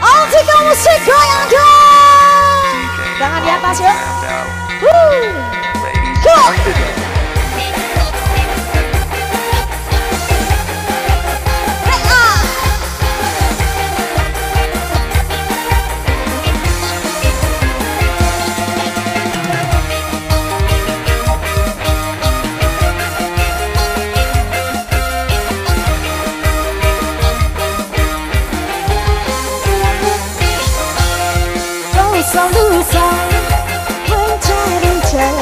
Altika Musik goyang dong. Tangan di atas yuk. Go. Selalu mencari-cari,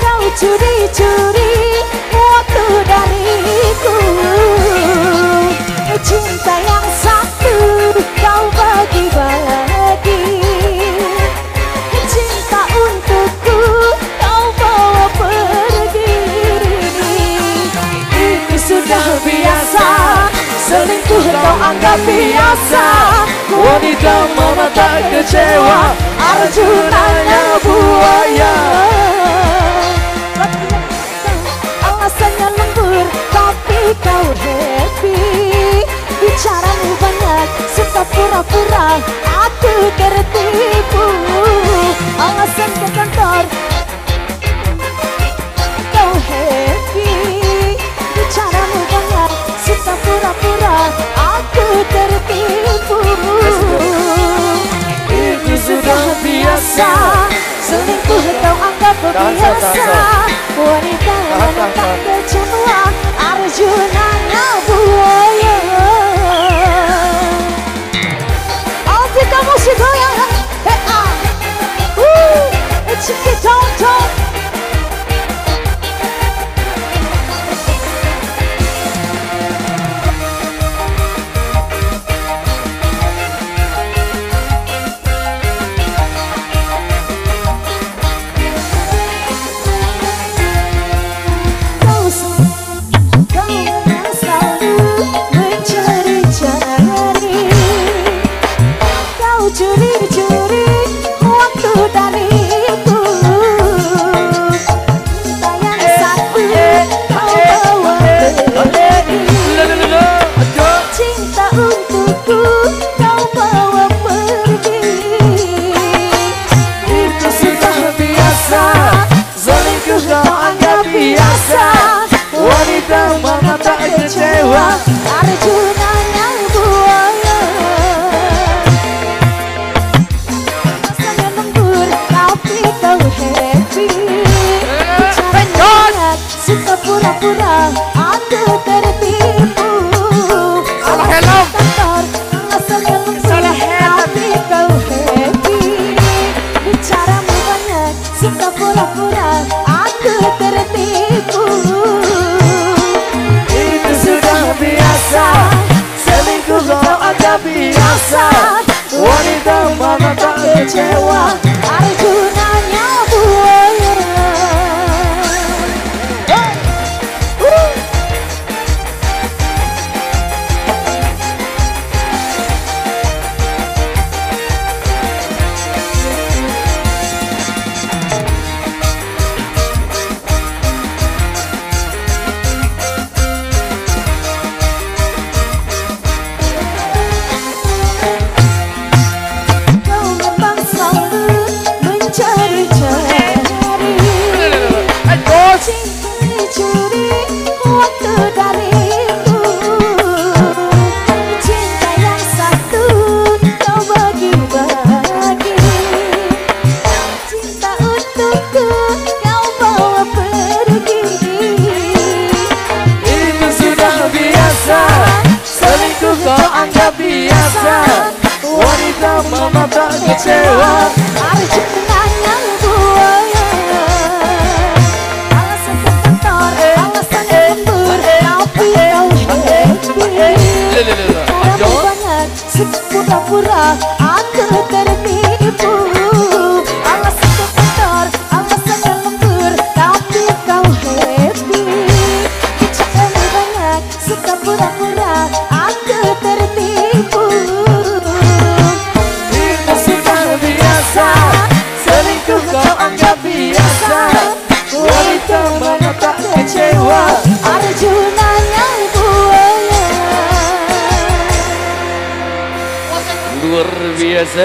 kau curi-curi waktu dariku. Cinta yang satu kau bagi-bagi, cinta untukku kau bawa pergi. Ini sudah biasa, selingkuh kau anggap biasa. Wanita mama tak kecewa, Arjunanya Buaya. Alasannya lembur tapi kau happy, bicaramu banyak suka pura-pura, aku tertipu. Alasan ke kantor kau happy, bicaramu banyak suka pura-pura, aku tertipu. Ini sudah biasa, selingkuh kau anggap biasa. Wanita yang tak kecewa, Arjunanya Buaya. Altika Musik goyang, ciki tonton. Curi-curi waktu dariku, cinta yang satu kau bawa pergi, cinta untukku kau bawa pergi. Itu sudah biasa, selingkuh kau anggap biasa. Wanita mama tak kecewa, Arjunanya Buaya. Suka pura-pura, aku tertipu. Alasan kantor, alasannya lembur, tapi kau happy. Bicaramu banyak, suka pura-pura, aku tertipu. Itu sudah biasa, selingkuh kau anggap biasa. Wanita mama tak kecewa, Arjunanya Buaya. Curi-curi waktu dariku, cinta yang satu kau bagi-bagi, cinta untukku kau bawa pergi. Itu sudah biasa, selingkuh kau anggap biasa. Wanita mama tak kecewa, Arjunanya Buaya. Pura-pura aku tertipu. Alasan ke kantor, alasannya lembur, tapi kau happy. Bicaramu banyak, suka pura-pura, aku tertipu. Itu sudah biasa, selingkuh kau anggap biasa. Wanita mana tak kecewa, Arjunanya Buaya. luar biasa.